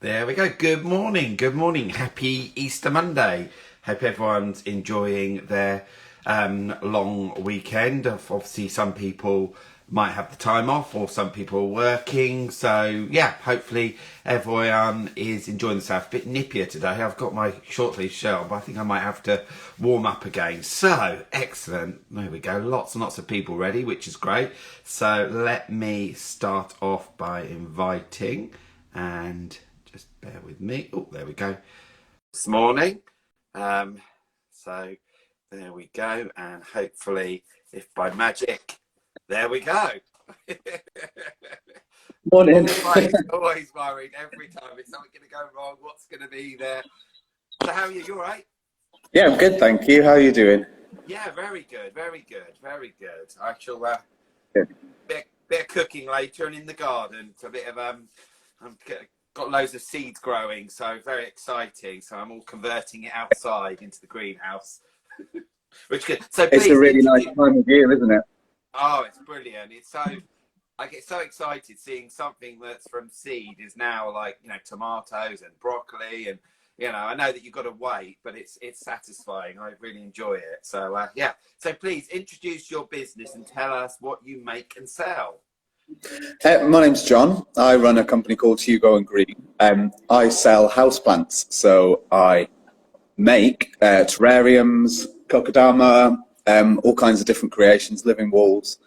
There we go. Good morning. Good morning. Happy Easter Monday. Hope everyone's enjoying their long weekend. Obviously, some people might have the time off or some people are working. So, yeah, hopefully everyone is enjoying themselves. A bit nippier today. I've got my short sleeve shirt on, but I think I might have to warm up again. So, excellent. There we go. Lots and lots of people ready, which is great. So, let me start off by inviting and just bear with me. Oh, there we go. This morning. So there we go. And hopefully, if by magic, there we go. Morning. Always worried every time. Is something going to go wrong? What's going to be there? So how are you? You all right? Yeah, I'm good, thank you. How are you doing? Yeah, very good. Very good. Very good. I shall Good. bit of cooking later and in the garden. It's a bit of I'm got loads of seeds growing, so very exciting. So I'm all converting it outside into the greenhouse, which good. So It's please, a really nice time of year, isn't it? oh, it's brilliant. It's so I get so excited seeing something that's from seed is now like tomatoes and broccoli and I know that you've got to wait, but it's satisfying. I really enjoy it. So yeah. So please introduce your business and tell us what you make and sell. My name's John. I run a company called Hugo Green. I sell houseplants, so I make terrariums, kokedama, all kinds of different creations, living walls,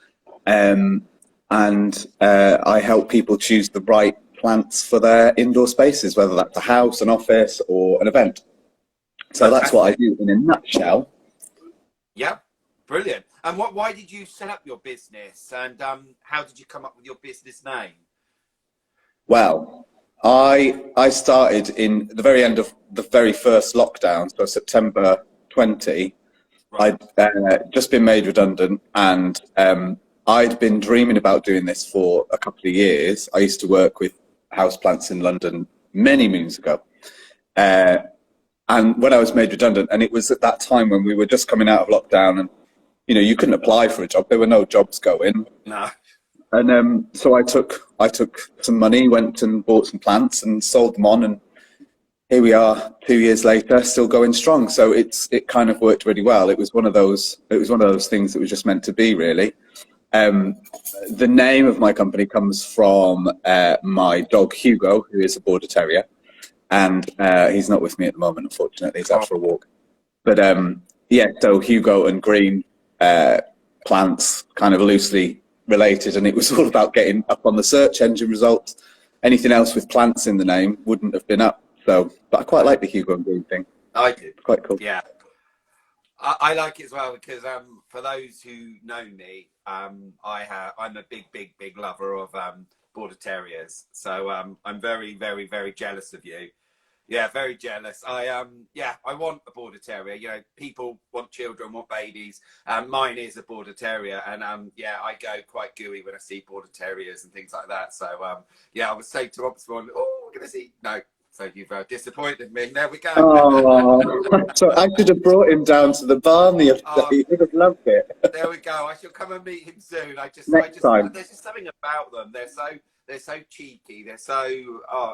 and I help people choose the right plants for their indoor spaces, whether that's a house, an office, or an event. So that's what I do in a nutshell. Yeah, brilliant. And why did you set up your business, and how did you come up with your business name? Well, I started in the very end of the very first lockdown, so September 20. Right. I'd just been made redundant, and I'd been dreaming about doing this for a couple of years. I used to work with houseplants in London many moons ago. And when I was made redundant, and it was at that time when we were just coming out of lockdown, and you couldn't apply for a job. There were no jobs going. No. And so I took some money, went and bought some plants and sold them on, and here we are 2 years later, still going strong. So it kind of worked really well. It was one of those things that was just meant to be, really. The name of my company comes from my dog Hugo, who is a border terrier, and he's not with me at the moment, unfortunately. He's out for a walk. But yeah, so Hugo and Green plants, kind of loosely related, and it was all about getting up on the search engine results. Anything else with plants in the name wouldn't have been up. So, but I quite like the Hugo and Green thing. I do. Quite cool. Yeah. I like it as well because for those who know me, I'm a big lover of border terriers. So I'm very, very, very jealous of you. Yeah, very jealous. I want a border terrier. People want children, want babies. Mine is a border terrier, and I go quite gooey when I see border terriers and things like that. So I was saying to Rob's one, oh, we're gonna see. No, so you've disappointed me. There we go. Oh, so I could have brought him down to the barn the other day. He would have loved it. There we go. I shall come and meet him soon. Next time. There's just something about them. They're so cheeky. They're so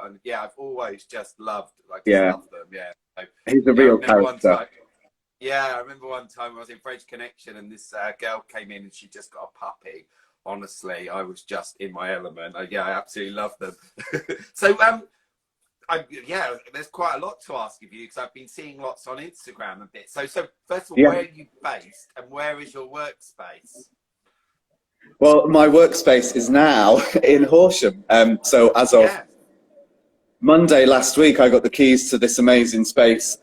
and I've always just loved love them. Yeah. So, he's a real character. I remember one time I was in French Connection and this girl came in and she just got a puppy. Honestly, I was just in my element. I absolutely love them. So there's quite a lot to ask of you because I've been seeing lots on Instagram a bit. So first of all, where are you based and where is your workspace? Well, my workspace is now in Horsham. So as of Monday last week, I got the keys to this amazing space,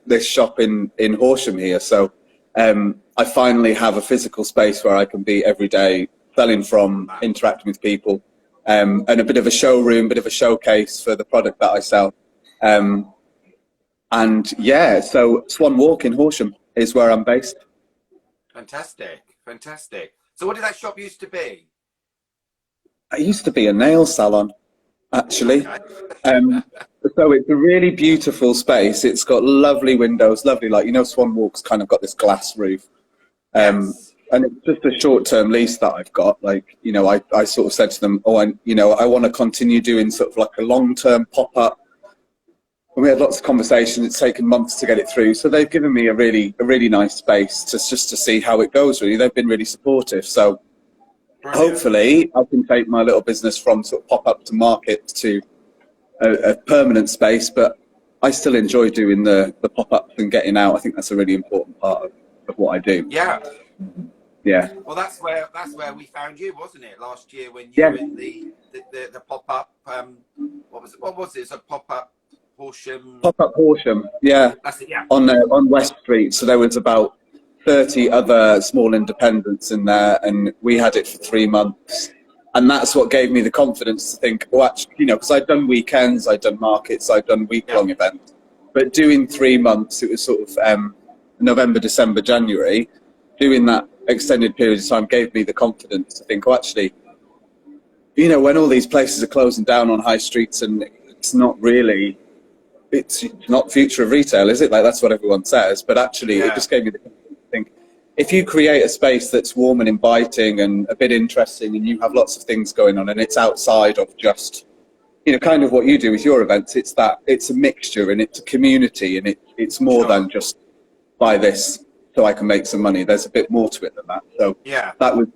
this shop in Horsham here. So I finally have a physical space where I can be every day, selling from, interacting with people, and a bit of a showroom, bit of a showcase for the product that I sell. So Swans Walk in Horsham is where I'm based. Fantastic. So what did that shop used to be? It used to be a nail salon, actually. So it's a really beautiful space. It's got lovely windows, lovely light. Swan Walk's kind of got this glass roof. Yes. And it's just a short-term lease that I've got. I sort of said to them, I want to continue doing sort of like a long-term pop-up And we had lots of conversation. It's taken months to get it through. So they've given me a really nice space to just to see how it goes, really. They've been really supportive. So Brilliant. hopefully I can take my little business from sort of pop-up to market to a permanent space, but I still enjoy doing the pop-ups and getting out. I think that's a really important part of what I do. Yeah. Yeah. Well, that's where we found you, wasn't it? Last year when you were in the pop-up, what was it? It's a pop-up Horsham. Pop-up Horsham, yeah. That's it, yeah. On West Street. So there was about 30 other small independents in there, and we had it for 3 months. And that's what gave me the confidence to think, well, actually, you know, because I'd done weekends, I'd done markets, I'd done week-long events. But doing 3 months, it was sort of November, December, January, doing that extended period of time gave me the confidence to think, well, actually, you know, when all these places are closing down on high streets and it's not future of retail, is it? Like, that's what everyone says. But actually, it just gave me the confidence to think, if you create a space that's warm and inviting and a bit interesting and you have lots of things going on and it's outside of just, you know, kind of what you do with your events, it's a mixture and it's a community and it's more than just buy this so I can make some money. There's a bit more to it than that. So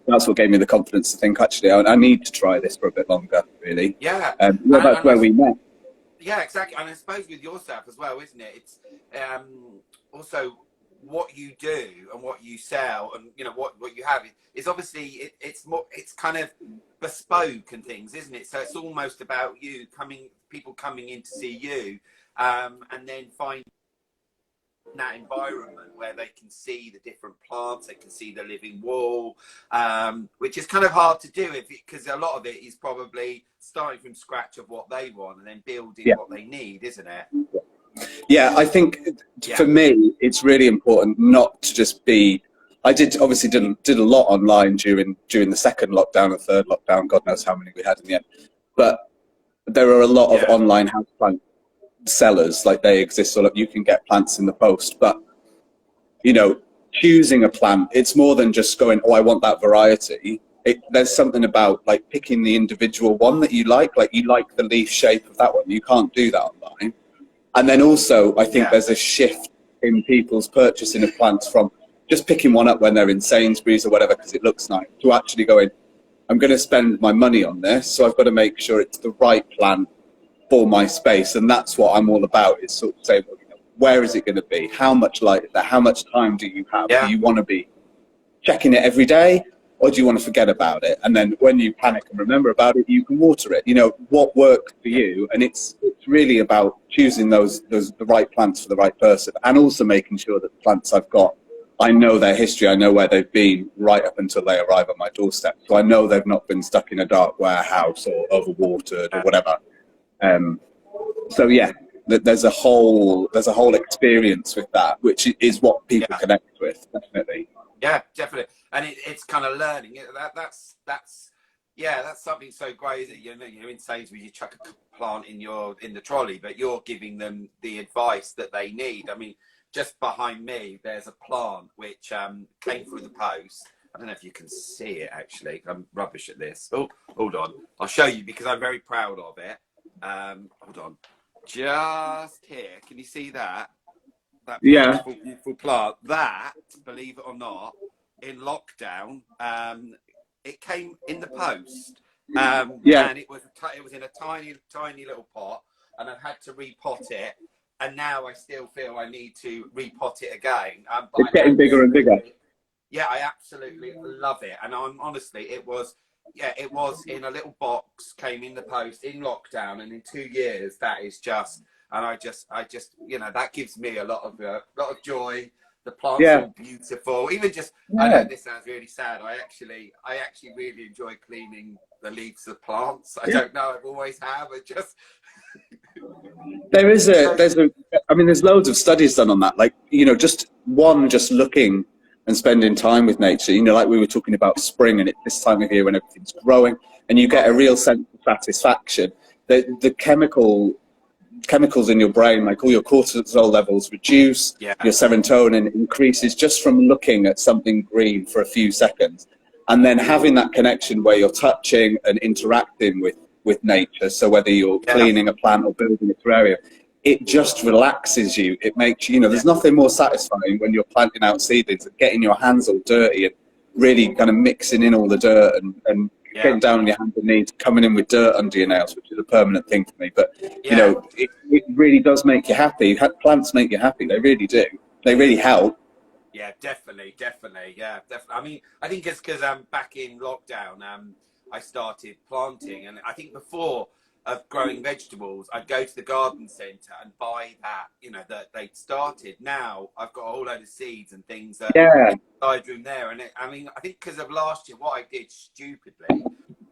that's what gave me the confidence to think, actually, I need to try this for a bit longer, really. Yeah. That's where we met. Yeah, exactly. And I suppose with yourself as well, isn't it? It's also what you do and what you sell and, you know, what you have is obviously it's kind of bespoke and things, isn't it? So it's almost about people coming in to see you, and then find that environment where they can see the different plants, they can see the living wall, which is kind of hard to do because a lot of it is probably starting from scratch of what they want and then building what they need, isn't it? Yeah, I think for me, it's really important not to just be. I did a lot online during the second lockdown and third lockdown. God knows how many we had in the end. But there are a lot of online houseplant sellers, like they exist, so that you can get plants in the post. But you know, choosing a plant, it's more than just going, oh, I want that variety. There's something about like picking the individual one that you like the leaf shape of that one. You can't do that online. And then also, I think there's a shift in people's purchasing of plants from just picking one up when they're in Sainsbury's or whatever because it looks nice, to actually going, I'm going to spend my money on this, so I've got to make sure it's the right plant for my space. And that's what I'm all about, is sort of saying, where is it going to be? How much light is there? How much time do you have? Do you want to be checking it every day? Or do you want to forget about it? And then when you panic and remember about it, you can water it. You know, what works for you. And it's really about choosing the right plants for the right person, and also making sure that the plants I've got, I know their history, I know where they've been right up until they arrive on my doorstep. So I know they've not been stuck in a dark warehouse or overwatered or whatever. So yeah, there's a whole experience with that, which is what people connect with, definitely. Yeah, definitely. And it's kind of learning. That's something so great that you're in Sainsbury's, you chuck a plant in the trolley, but you're giving them the advice that they need. I mean, just behind me, there's a plant which came through the post. I don't know if you can see it, actually. I'm rubbish at this. Oh, hold on. I'll show you because I'm very proud of it. Hold on. Just here. Can you see that? That beautiful plant. That, believe it or not, in lockdown, it came in the post. And it was in a tiny little pot, and I've had to repot it. And now I still feel I need to repot it again. But it's getting bigger and bigger. Yeah, I absolutely love it. And honestly, it was in a little box, came in the post in lockdown, and in 2 years, that is just. And I just, you know, that gives me a lot of joy. The plants are beautiful. Even just, I know this sounds really sad. I actually really enjoy cleaning the leaves of plants. I don't know, I've always have. I just. There's loads of studies done on that. Like, you know, just looking and spending time with nature. You know, like we were talking about spring, and it's this time of year when everything's growing, and you get a real sense of satisfaction. The chemicals in your brain, like all your cortisol levels reduce, your serotonin increases just from looking at something green for a few seconds, and then having that connection where you're touching and interacting with nature. So whether you're cleaning a plant or building a terrarium, it just relaxes you. It makes you, there's nothing more satisfying when you're planting out seedlings and getting your hands all dirty and really kind of mixing in all the dirt and getting down on your hands and knees, coming in with dirt under your nails, which is a permanent thing for me. But, it really does make you happy. Plants make you happy. They really do. They really help. Yeah, definitely. Yeah, definitely. I mean, I think it's because back in lockdown, I started planting, and I think before of growing vegetables, I'd go to the garden centre and buy that, that they'd started. Now I've got a whole load of seeds and things in the side room there. And I think because of last year, what I did stupidly,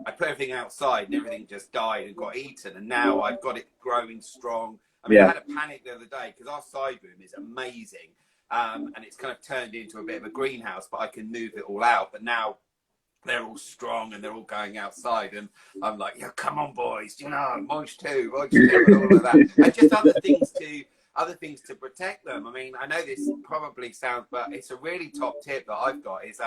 I put everything outside and everything just died and got eaten. And now I've got it growing strong. I mean, I had a panic the other day because our side room is amazing. And it's kind of turned into a bit of a greenhouse, but I can move it all out. But now they're all strong and they're all going outside, and I'm like, yeah, come on, boys, moist too, and all of that, and just other things to protect them. I mean, I know this probably sounds, but it's a really top tip that I've got is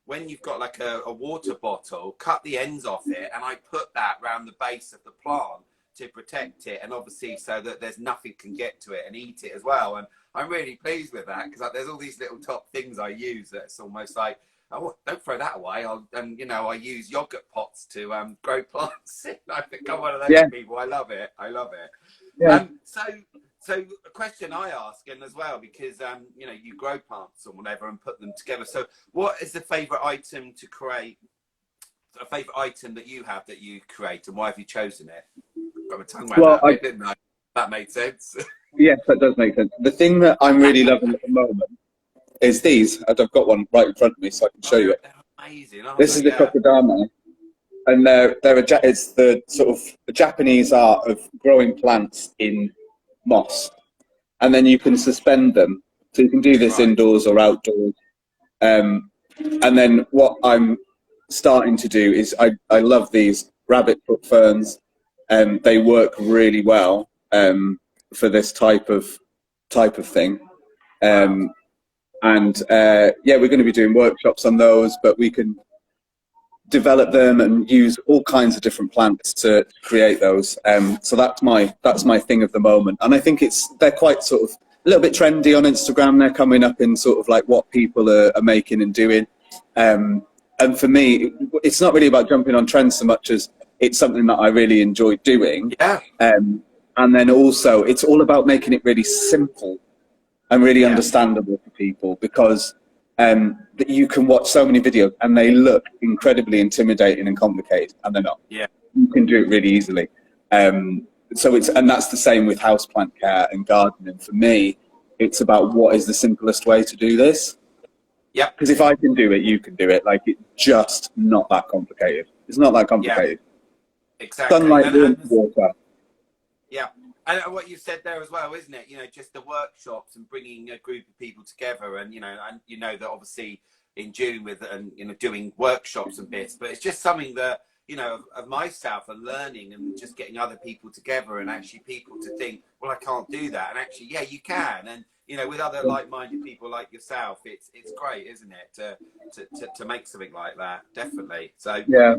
when you've got like a water bottle, cut the ends off it, and I put that around the base of the plant to protect it, and obviously so that there's nothing can get to it and eat it as well. And I'm really pleased with that because there's all these little top things I use that's almost like, oh, don't throw that away. I use yogurt pots to grow plants. I think I'm one of those people. I love it. Yeah. So a question I ask, and as well, because you grow plants or whatever and put them together. So what is the favourite item to create? A favourite item that you have that you create, and why have you chosen it? Got my tongue around that, didn't I? That made sense. Yes, that does make sense. The thing that I'm really loving at the moment is these. I've got one right in front of me, so I can show you it. Amazing. This is the kokedama, and it's the sort of the Japanese art of growing plants in moss, and then you can suspend them. So you can do this indoors or outdoors. And then what I'm starting to do is I love these rabbit foot ferns, and they work really well for this type of thing. And we're going to be doing workshops on those, but we can develop them and use all kinds of different plants to create those. So that's my thing of the moment, and I think they're quite sort of a little bit trendy on Instagram. They're coming up in sort of like what people are making and doing. And for me, it's not really about jumping on trends so much as it's something that I really enjoy doing. Yeah. And then also, it's all about making it really simple and really understandable for people, because that you can watch so many videos and they look incredibly intimidating and complicated, and they're not. Yeah. You can do it really easily. And that's the same with houseplant care and gardening. For me, it's about what is the simplest way to do this. Yeah. Because if I can do it, you can do it. Like, it's just not that complicated. It's not that complicated. Yeah. Exactly. Sunlight, water. Yeah. And what you said there as well, isn't it? Just the workshops and bringing a group of people together, and that obviously in June with doing workshops and bits, but it's just something that of myself and learning and just getting other people together and actually people to think, well, I can't do that, and actually, yeah, you can, and with other like-minded people like yourself, it's great, isn't it, to make something like that, definitely. So yeah.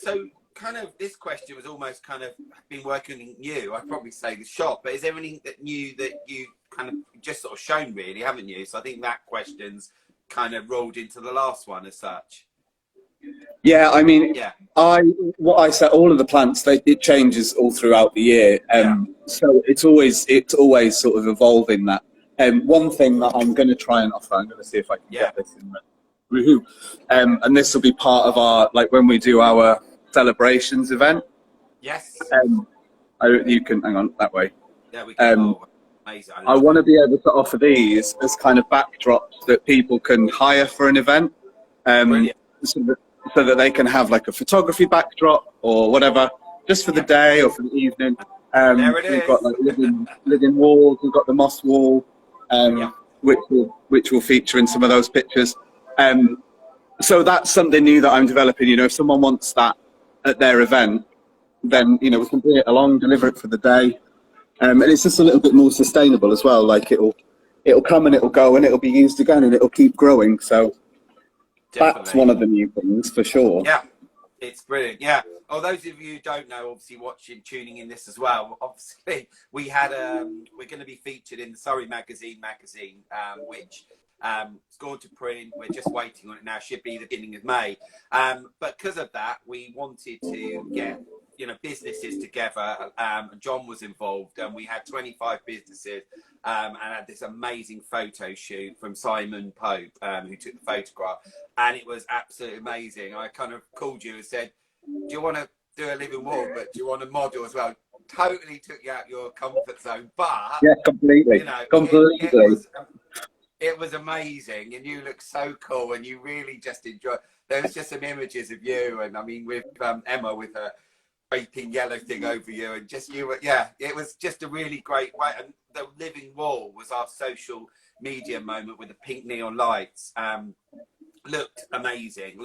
So kind of this question was almost kind of been working in you. I'd probably say the shop, but is there anything that new that you kind of just sort of shown, really, haven't you? So I think that question's kind of rolled into the last one as such. Yeah, I mean, what I said, all of the plants, it changes all throughout the year. So it's always sort of evolving that. One thing that I'm going to try and offer, I'm going to see if I can get this in there. Woohoo! And this will be part of our, like, when we do our celebrations event. Yes. You can hang on that way. Yeah, we can. Amazing. I want to be able to offer these as kind of backdrops that people can hire for an event. So that they can have like a photography backdrop or whatever, just for the day or for the evening. We've got like living walls. We've got the moss wall, which will feature in some of those pictures. So that's something new that I'm developing. If someone wants that at their event, then we can bring it along, deliver it for the day, and it's just a little bit more sustainable as well. Like it'll come and it'll go and it'll be used again and it'll keep growing. So definitely. That's one of the new things for sure. It's brilliant, yeah. Oh, those of you who don't know, obviously watching, tuning in this as well. Obviously, we had we're going to be featured in the Surrey magazine, which it's gone to print. We're just waiting on it now. Should be the beginning of May. But because of that, we wanted to get businesses together. And John was involved, and we had 25 businesses. And had this amazing photo shoot from Simon Pope, who took the photograph, and it was absolutely amazing. I kind of called you and said, "Do you want to do a living wall, but do you want to model as well?" Totally took you out your comfort zone, but yeah, completely, completely. It was amazing, and you look so cool, and you really just enjoy. There was just some images of you, and I mean with Emma with her draping yellow thing over you, and just you were, yeah, it was just a really great way. And the living wall was our social media moment with the pink neon lights. Looked amazing,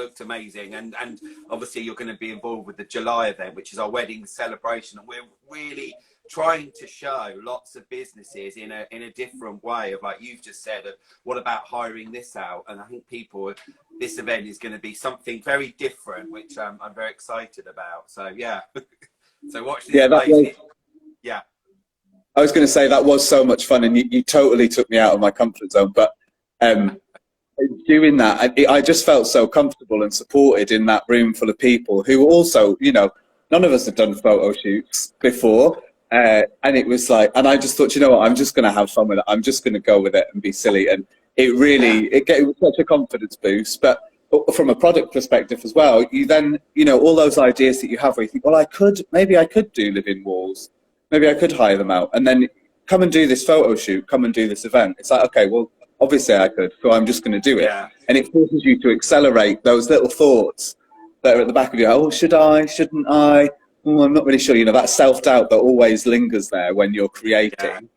and obviously you're going to be involved with the July event, which is our wedding celebration, and we're really trying to show lots of businesses in a different way of, like you've just said, of what about hiring this out. And I think this event is going to be something very different, which I'm very excited about. So yeah. So watch this. Yeah, I was going to say that was so much fun, and you totally took me out of my comfort zone. But doing that, I just felt so comfortable and supported in that room full of people who also, none of us had done photo shoots before. And it was like, and I just thought, you know what, I'm just going to have fun with it. I'm just going to go with it and be silly. And it really, it was such a confidence boost. But from a product perspective as well, you then, all those ideas that you have where you think, well, maybe I could do live-in walls. Maybe I could hire them out. And then come and do this photo shoot, come and do this event. It's like, okay, well, obviously I could, so I'm just going to do it. Yeah. And it forces you to accelerate those little thoughts that are at the back of your head. Oh, should I? Shouldn't I? Oh, I'm not really sure. That self-doubt that always lingers there when you're creating.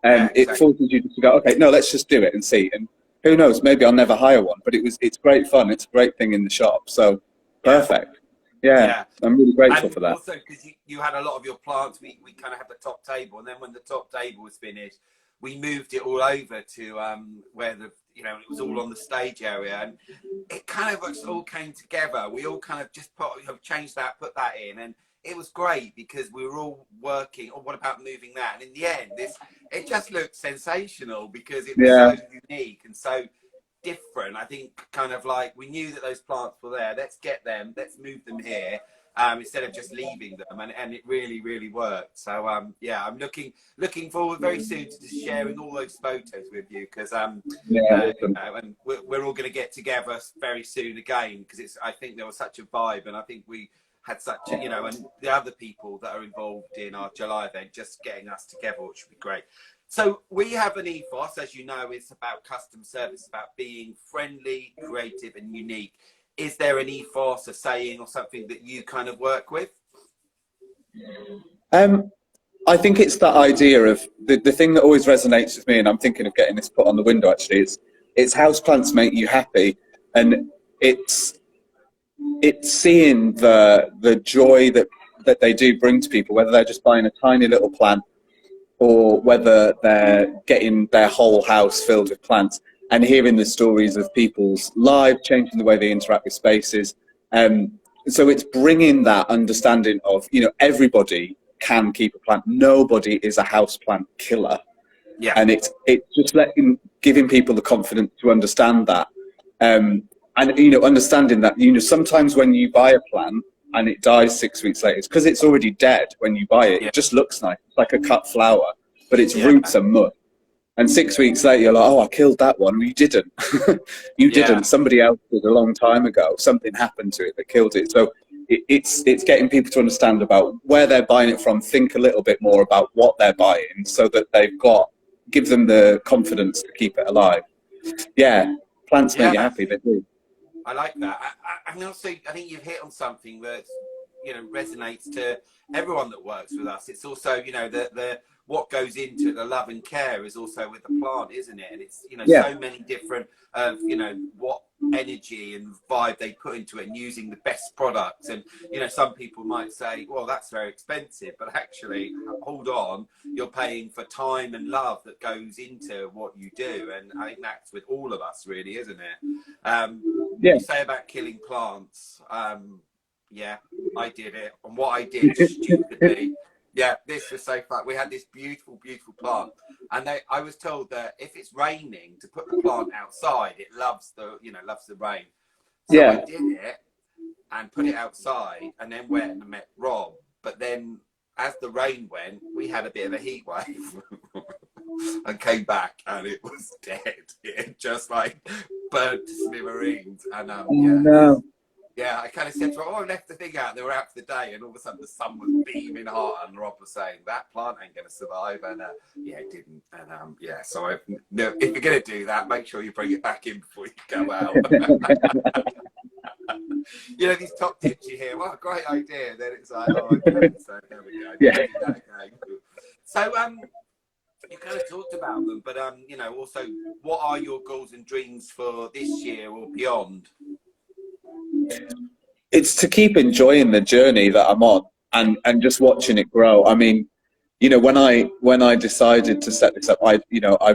Exactly. It forces you to go, okay, no, let's just do it and see. And who knows, maybe I'll never hire one, but it's great fun. It's a great thing in the shop. So perfect. Yeah. I'm really grateful for that. Also, because you had a lot of your plants, we kind of had the top table, and then when the top table was finished, we moved it all over to where it was all on the stage area, and it kind of all came together. We all kind of just changed that, put that in, and it was great because we were all working. Oh, what about moving that? And in the end, it just looked sensational because it was so unique and so different. I think kind of like we knew that those plants were there. Let's get them. Let's move them here. Instead of just leaving them, and it really, really worked. So I'm looking forward very soon to just sharing all those photos with you, because and we're all going to get together very soon again, because I think there was such a vibe, and I think we had such a, and the other people that are involved in our July event, just getting us together, which would be great. So we have an ethos, as you know, it's about customer service, about being friendly, creative, and unique. Is there an ethos, a saying, or something that you kind of work with? I think it's that idea of the thing that always resonates with me, and I'm thinking of getting this put on the window actually, it's houseplants make you happy, and it's seeing the joy that they do bring to people, whether they're just buying a tiny little plant or whether they're getting their whole house filled with plants, and hearing the stories of people's lives, changing the way they interact with spaces. So it's bringing that understanding of, everybody can keep a plant. Nobody is a house plant killer. Yeah. And it's just giving people the confidence to understand that. And, understanding that, sometimes when you buy a plant and it dies 6 weeks later, it's because it's already dead when you buy it. Yeah. It just looks nice. It's like a cut flower, but its roots are mud. And 6 weeks later, you're like, oh, I killed that one. Well, you didn't. You didn't. Somebody else did a long time ago. Something happened to it that killed it. So it's getting people to understand about where they're buying it from, think a little bit more about what they're buying, so that give them the confidence to keep it alive. Yeah, plants make you happy, they do. I like that. And also, I think you've hit on something that, resonates to everyone that works with us. It's also, the what goes into it, the love and care is also with the plant, isn't it? And it's, so many different, what energy and vibe they put into it, and using the best products. And, some people might say, well, that's very expensive, but actually, hold on, you're paying for time and love that goes into what you do. And I think that's with all of us, really, isn't it? You say about killing plants. Yeah, I did it. And what I did stupidly, yeah, this was so fun. We had this beautiful, beautiful plant. And I was told that if it's raining, to put the plant outside, it loves the, loves the rain. So I Yeah. did it and put it outside and then went and met Rob. But then as the rain went, we had a bit of a heat wave and came back and it was dead. It just like burnt to smithereens. And Oh, no. yeah, I kind of said to her, I left the thing out. They were out for the day, and all of a sudden the sun was beaming hot, and Rob was saying that plant ain't going to survive, and yeah, it didn't. And yeah, so if you're going to do that, make sure you bring it back in before you go out. These top tips you hear. What a great idea! Then it's like, oh, okay, so there we go. Yeah. So you kind of talked about them, but also, what are your goals and dreams for this year or beyond? It's to keep enjoying the journey that I'm on and just watching it grow. I mean, when I decided to set this up, I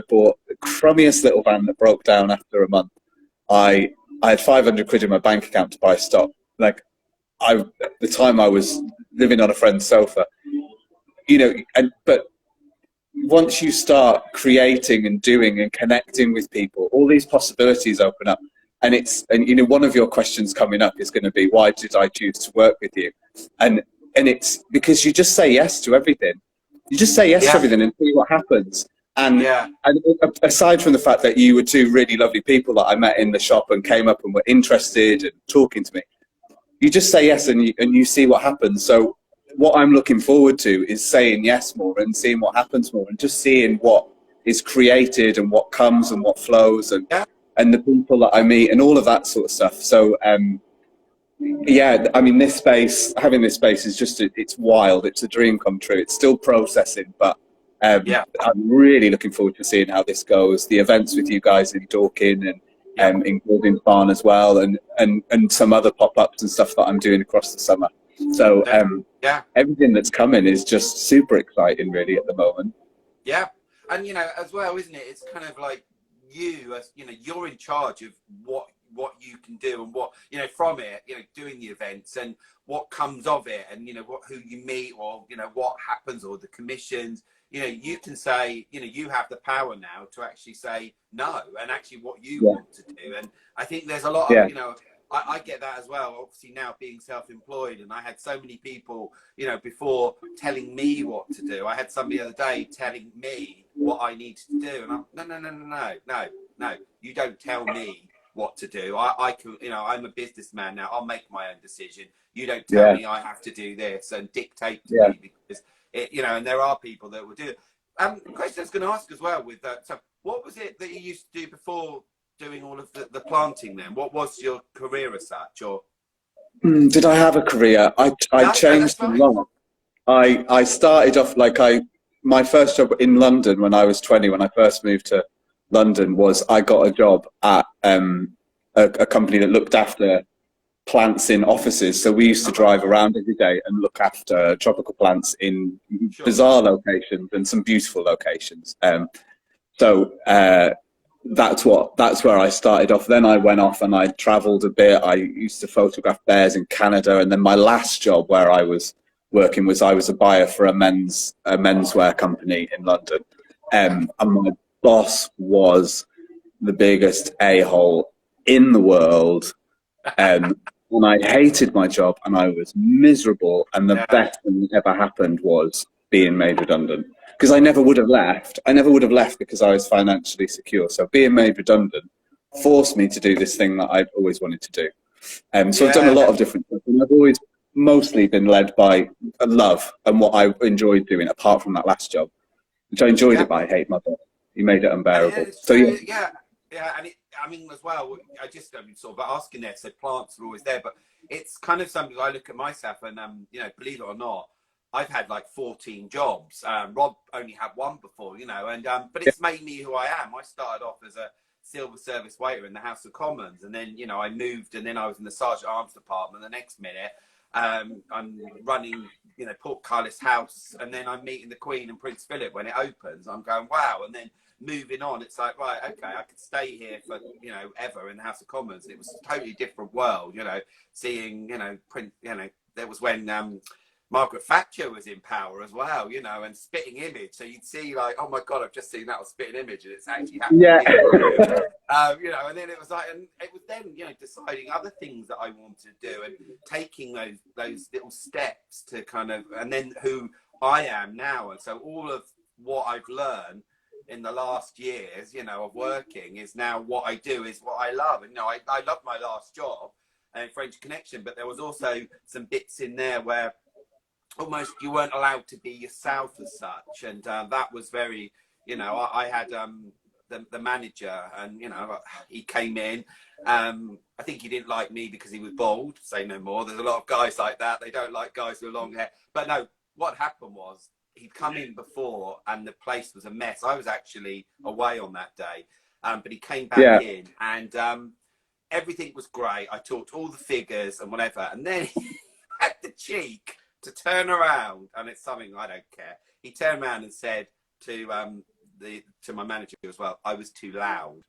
bought the crummiest little van that broke down after a month. I had 500 quid in my bank account to buy stock. Like, at the time I was living on a friend's sofa, but once you start creating and doing and connecting with people, all these possibilities open up. And one of your questions coming up is going to be, why did I choose to work with you? And it's because you just say yes to everything. You just say yes to everything and see what happens. And aside from the fact that you were two really lovely people that I met in the shop and came up and were interested and talking to me, you just say yes and you see what happens. So what I'm looking forward to is saying yes more and seeing what happens more and just seeing what is created and what comes and what flows and the people that I meet and all of that sort of stuff. So, yeah, I mean, having this space is just, it's wild. It's a dream come true. It's still processing, but I'm really looking forward to seeing how this goes. The events with you guys in Dorking and in Gordon Farn as well, and some other pop-ups and stuff that I'm doing across the summer. So everything that's coming is just super exciting really at the moment. Yeah. And, as well, isn't it? It's kind of like, you're in charge of what you can do and what from it, doing the events and what comes of it, and who you meet, or what happens, or the commissions. You can say, you have the power now to actually say no and actually what you want to do. And I think there's a lot of I get that as well, obviously now being self-employed, and I had so many people before telling me what to do. I had somebody the other day telling me what I needed to do, and I'm no, you don't tell me what to do. I can, I'm a businessman now, I'll make my own decision. You don't tell me I have to do this and dictate to me, because and there are people that will do it. The question I was going to ask as well with that, so what was it that you used to do before doing all of the planting then? What was your career as such? Or did I have a career? I changed a lot. I started off my first job in London when I was 20, when I first moved to London, was I got a job at a company that looked after plants in offices. So we used to drive around every day and look after tropical plants in bizarre locations and some beautiful locations. So that's where I started off. Then I went off and I travelled a bit. I used to photograph bears in Canada, and then my last job where I was working was I was a buyer for a menswear company in London, and my boss was the biggest a-hole in the world, and I hated my job and I was miserable, and the best thing that ever happened was being made redundant. Because I never would have left. I never would have left because I was financially secure. So being made redundant forced me to do this thing that I've always wanted to do. So I've done a lot of different things. And I've always mostly been led by love and what I enjoyed doing, apart from that last job, which I enjoyed it, but I hate my boss. He made it unbearable. So and I mean, as well, I just sort of asking there. So plants are always there, but it's kind of something I look at myself, and believe it or not, I've had like 14 jobs. Rob only had one before, and but it's made me who I am. I started off as a silver service waiter in the House of Commons, and then I moved, and then I was in the Sergeant Arms department the next minute, I'm running, you know, Portcullis House, and then I'm meeting the Queen and Prince Philip when it opens. I'm going, wow. And then moving on, it's like, right, okay, I could stay here for, you know, ever in the House of Commons. And it was a totally different world, you know, seeing, you know, there was when Margaret Thatcher was in power as well, you know, and Spitting Image. So you'd see like, oh my God, I've just seen that on Spitting Image, and it's actually happening. Yeah. You know, and then it was like, and it was then, you know, deciding other things that I wanted to do and taking those little steps to kind of, and then who I am now. And so all of what I've learned in the last years, you know, of working is now what I do is what I love. And, you know, I loved my last job and French Connection, but there was also some bits in there where almost you weren't allowed to be yourself as such. And that was very, you know, I had the manager, and, you know, he came in. I think he didn't like me because he was bald, say no more. There's a lot of guys like that. They don't like guys with long hair. But no, what happened was he'd come in before and the place was a mess. I was actually away on that day, but he came back in, and everything was great. I talked all the figures and whatever. And then he had the cheek to turn around, and it's something I don't care. He turned around and said to my manager as well, I was too loud.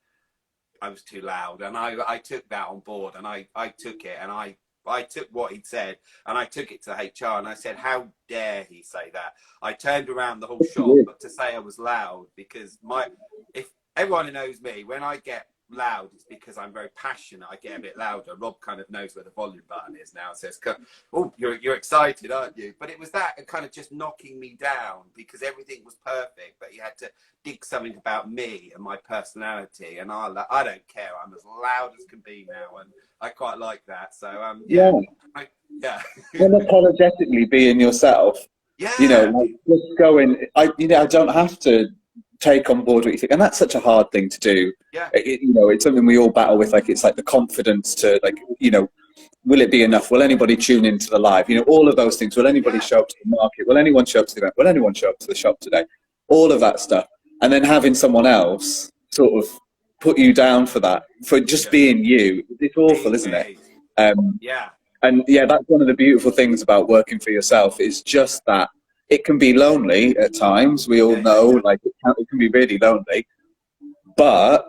I was too loud. And I took that on board, and I took it, and I took what he'd said, and I took it to HR, and I said, how dare he say that? I turned around the whole shop, but to say I was loud, because if everyone who knows me, when I get loud, it's because I'm very passionate. I get a bit louder. Rob kind of knows where the volume button is now. Says, oh, you're excited, aren't you? But it was that kind of just knocking me down, because everything was perfect, but you had to dig something about me and my personality, and I don't care. I'm as loud as can be now, and I quite like that. So unapologetically being yourself. Yeah, you know, like, just going. I don't have to take on board what you think, and that's such a hard thing to do. You know, it's something we all battle with. Like, it's like the confidence to, like, you know, will it be enough? Will anybody tune into the live? You know, all of those things. Will anybody show up to the market? Will anyone show up to the event? Will anyone show up to the shop today? All of that stuff, and then having someone else sort of put you down for that, for just being you. It's awful, isn't it? And that's one of the beautiful things about working for yourself, is just that it can be lonely at times. We all know, like, it can be really lonely. But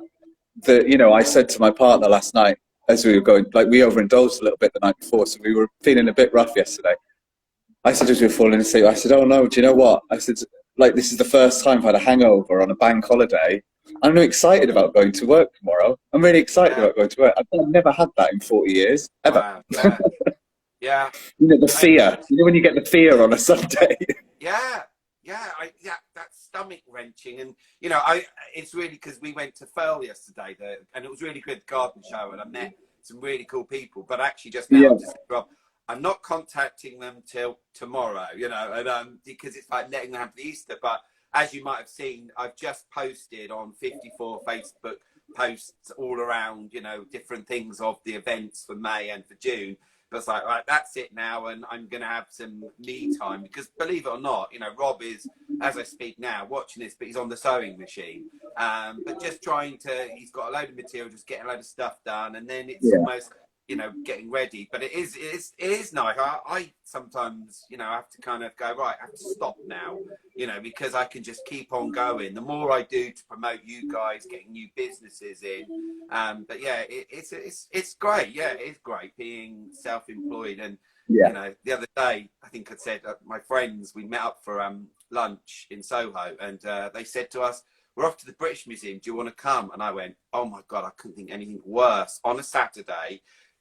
you know, I said to my partner last night as we were going, like, we overindulged a little bit the night before, so we were feeling a bit rough yesterday. I said, as we were falling asleep, I said, oh no, do you know what? I said, like, this is the first time I've had a hangover on a bank holiday. I'm really excited about going to work tomorrow. I'm really excited about going to work. I've never had that in 40 years, ever. Wow. Yeah. You know, the fear. You know when you get the fear on a Sunday? That's stomach wrenching. And, you know, it's really because we went to Firle yesterday, and it was really good garden show, and I met some really cool people. But actually just now, Rob, I'm not contacting them till tomorrow, you know, and because it's like letting them have the Easter. But as you might have seen, I've just posted on 54 Facebook posts all around, you know, different things of the events for May and for June. But it's like, right, that's it now, and I'm going to have some me time, because believe it or not, you know, Rob is, as I speak now, watching this, but he's on the sewing machine. But just he's got a load of material, just getting a load of stuff done, and then it's almost, you know, getting ready. But it is nice. I sometimes, you know, have to kind of go, right, I have to stop now, you know, because I can just keep on going. The more I do to promote you guys, getting new businesses in. But yeah, it's great. Yeah, it's great being self-employed. And, you know, the other day, I think I said, my friends, we met up for lunch in Soho, and they said to us, we're off to the British Museum. Do you want to come? And I went, oh my God, I couldn't think anything worse on a Saturday.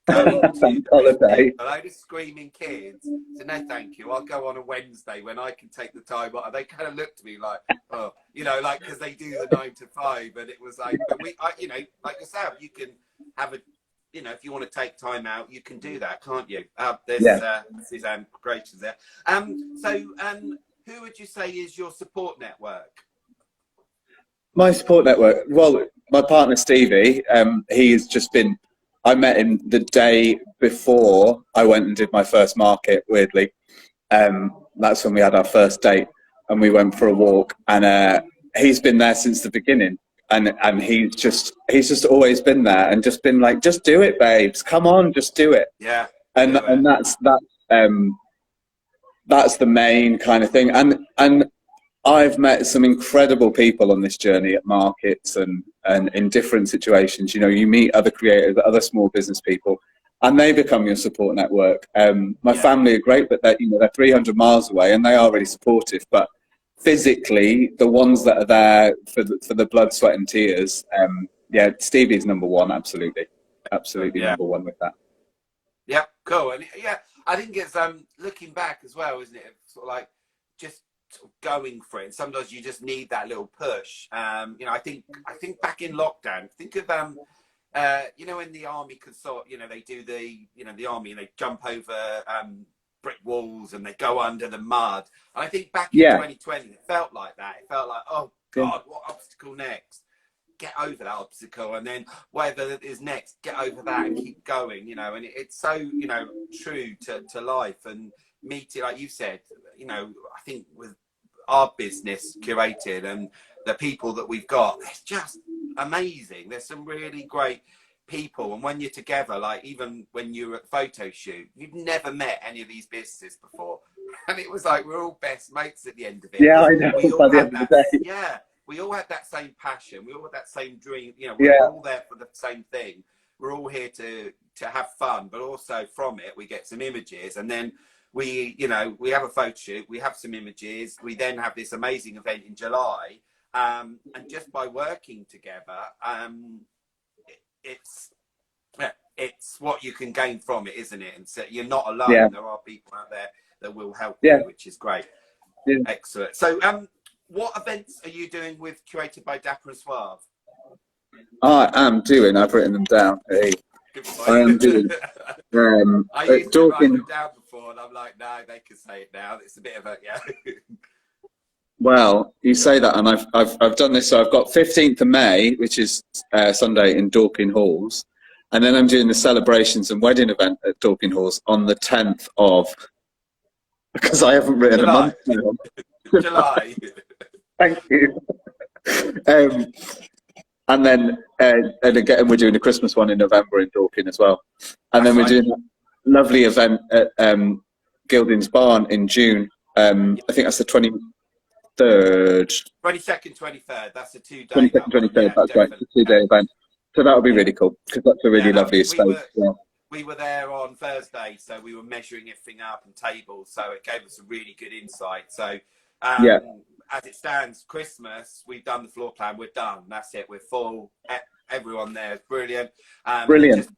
Going to holiday. A load of screaming kids. So no, thank you. I'll go on a Wednesday when I can take the time. And they kind of looked at me like, oh, you know, like, because they do the 9 to 5, and it was like, but you know, like yourself, you can have a, you know, if you want to take time out, you can do that, can't you? There's Suzanne Gracious there. Who would you say is your support network? My support network. Well, my partner Stevie. He's just been. I met him the day before I went and did my first market, weirdly. That's when we had our first date, and we went for a walk, and he's been there since the beginning, and he's just always been there and just been like, just do it, babes, come on, just do it. Yeah. And that's That's the main kind of thing. And I've met some incredible people on this journey at markets and in different situations. You know, you meet other creators, other small business people, and they become your support network. My family are great, but they're 300 miles away, and they are really supportive. But physically, the ones that are there for the blood, sweat, and tears, Stevie's number one, absolutely number one with that. Yeah, cool. And I think it's looking back as well, isn't it? It's sort of like just sort of going for it. And sometimes you just need that little push. I think back in lockdown, think of in the army consult, they do the army and they jump over brick walls and they go under the mud. And I think back in 2020, it felt like that. It felt like, oh God, what obstacle next? Get over that obstacle, and then whatever is next, get over that and keep going, and it's so, true to life. And meeting, like you said, I think with our business, Curated, and the people that we've got, it's just amazing. There's some really great people, and when you're together, like even when you're at photo shoot, you've never met any of these businesses before, and it was like we're all best mates at the end of it. Yeah, I know. By the end of the day. Yeah. We all had that same passion. We all had that same dream. We're all there for the same thing. We're all here to have fun, but also from it, we get some images. And then we have a photo shoot. We have some images. We then have this amazing event in July. And just by working together, it's what you can gain from it, isn't it? And so you're not alone. Yeah. There are people out there that will help you, which is great. Yeah. Excellent. So, what events are you doing with Curated by Dapper Suave? I am doing. I've written them down. Hey, I am doing. I used to write them down before, and I'm like, no, they can say it now. It's a bit of a Well, you say that, and I've done this. So I've got 15th of May, which is Sunday in Dorking Halls, and then I'm doing the celebrations and wedding event at Dorking Halls on the 10th of. Because I haven't written a month. July. Thank you. And then again, we're doing a Christmas one in November in Dorking as well. And then we're doing a lovely event at Gilding's Barn in June. I think that's the 23rd. 22nd, 23rd. That's a 2-day. 22nd, 23rd. That's right. It's a 2-day event. So that'll be really cool because that's a really lovely space. We were there on Thursday, so we were measuring everything up and tables. So it gave us a really good insight. So as it stands, Christmas, we've done the floor plan. We're done. That's it. We're full. Everyone there is brilliant. Brilliant.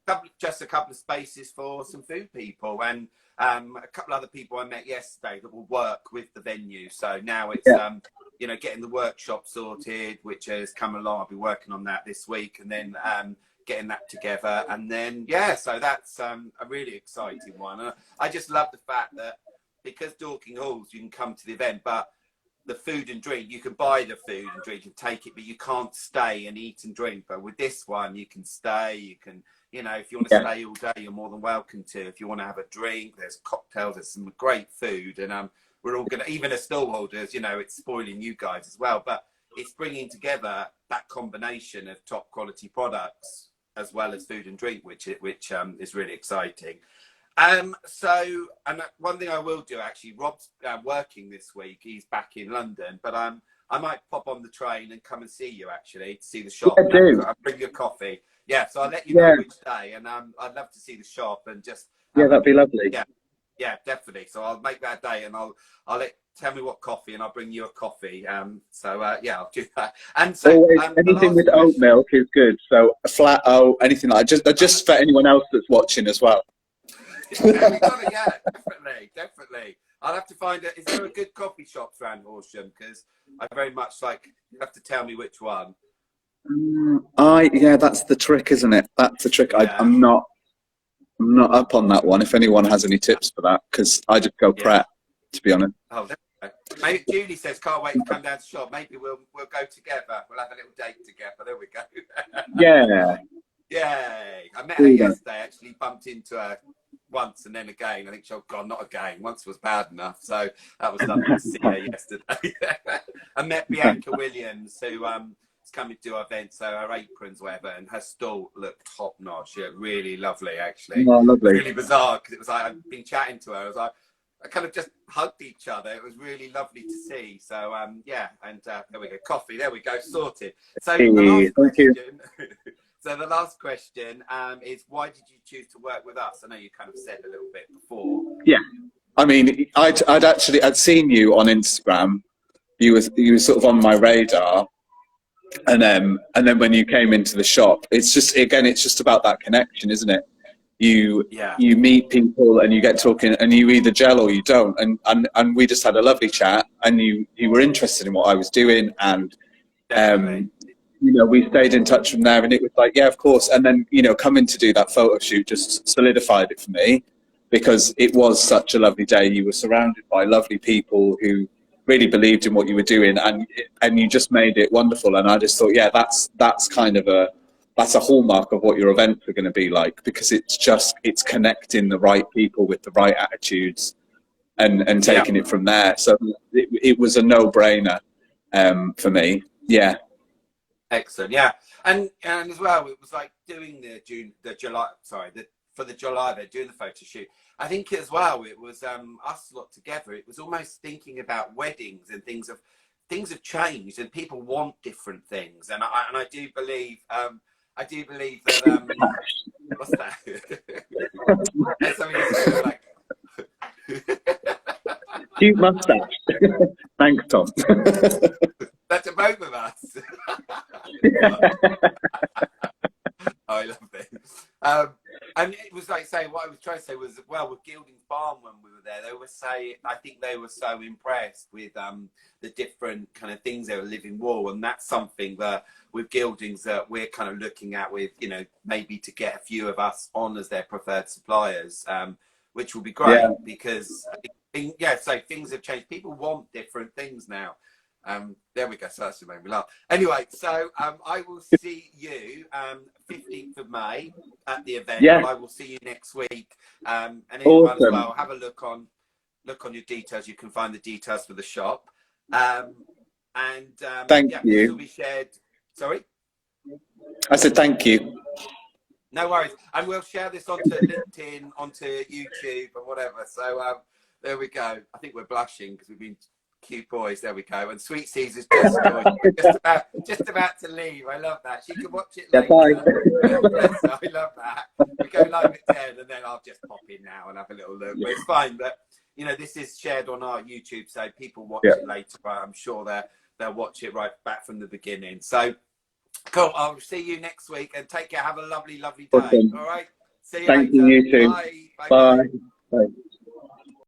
Just a couple of spaces for some food people and a couple other people I met yesterday that will work with the venue. So now it's getting the workshop sorted, which has come along. I'll be working on that this week, and then getting that together, and then so that's a really exciting one. And I just love the fact that because Dorking Halls, you can come to the event, but the food and drink, you can buy the food and drink and take it, but you can't stay and eat and drink. But with this one, you can stay, you can, if you want to stay all day, you're more than welcome to. If you want to have a drink, there's cocktails, there's some great food, and we're all gonna, even as stallholders, it's spoiling you guys as well, but it's bringing together that combination of top quality products as well as food and drink, which is really exciting. So, and one thing I will do, actually, Rob's working this week. He's back in London, but I might pop on the train and come and see you, actually, to see the shop. Yeah, I'll bring you a coffee. Yeah, so I'll let you know which day, and I'd love to see the shop and just... that'd be lovely. Yeah, definitely. So I'll make that day, and I'll tell me what coffee, and I'll bring you a coffee. I'll do that. And so always, anything with oat milk is good. So a flat oat, anything like that. Just for anyone else that's watching as well. Definitely. I'll have to find it. Is there a good coffee shop around Horsham? Because I very much you have to tell me which one. That's the trick, isn't it? That's the trick. I'm not up on that one. If anyone has any tips for that, because I just go prep, to be honest. Oh, maybe Julie says can't wait to come down to the shop. Maybe we'll go together. We'll have a little date together. There we go. Yay! I met her yesterday. Actually, bumped into her once and then again. I think oh God, not again. Once was bad enough. So that was lovely to see her yesterday. I met Bianca Williams, who to come and do our event, so her aprons, whatever, and her stall looked top notch. Yeah, really lovely, actually. Oh, lovely. Really bizarre, because it was like, I've been chatting to her, I was like, I kind of just hugged each other. It was really lovely to see. So yeah, and there we go, coffee. There we go, sorted. So the last question. So the last question is, why did you choose to work with us? I know you kind of said a little bit before. Yeah, I mean, I'd seen you on Instagram. You were sort of on my radar, and then when you came into the shop, it's just about that connection, isn't it? You meet people and you get talking, and you either gel or you don't. And we just had a lovely chat, and you were interested in what I was doing, and you know, we stayed in touch from there, and it was like, yeah, of course. And then, you know, coming to do that photo shoot just solidified it for me, because it was such a lovely day. You were surrounded by lovely people who really believed in what you were doing, and you just made it wonderful. And I just thought, yeah, that's kind of that's a hallmark of what your events are going to be like, because it's connecting the right people with the right attitudes, and taking it from there. So it was a no-brainer for me. Yeah. Excellent, yeah, and as well, it was like doing the July event, doing the photo shoot. I think as well, it was us lot together. It was almost thinking about weddings, and things have changed, and people want different things. And I do believe that what's that? That's something that's like cute mustache. Thanks, Tom. That's a both of us. I love it. And it was like saying, what I was trying to say was, well, with Gilding Farm, when we were there, I think they were so impressed with the different kind of things they were living wall, and that's something that with Gildings that we're kind of looking at with, you know, maybe to get a few of us on as their preferred suppliers, which will be great, because so things have changed. People want different things now. There we go. So that's made me laugh. Anyway, so I will see you 15th of May at the event. Yeah. I will see you next week. And anyone as well, have a look on your details. You can find the details for the shop. Thank you. This will be shared. Sorry? I said thank you. No worries. And we'll share this onto LinkedIn, onto YouTube and whatever. So there we go. I think we're blushing because we've been cute boys. There we go. And Sweet Caesar's just about to leave. I love that. She can watch it later. I love that. We go live at 10, and then I'll just pop in now and have a little look. But it's fine. But you know, this is shared on our YouTube, so people watch it later. But I'm sure they'll watch it right back from the beginning. So cool. I'll see you next week, and take care. Have a lovely, lovely day. Awesome. All right. See you Thank later. you too. Bye. Bye. Bye.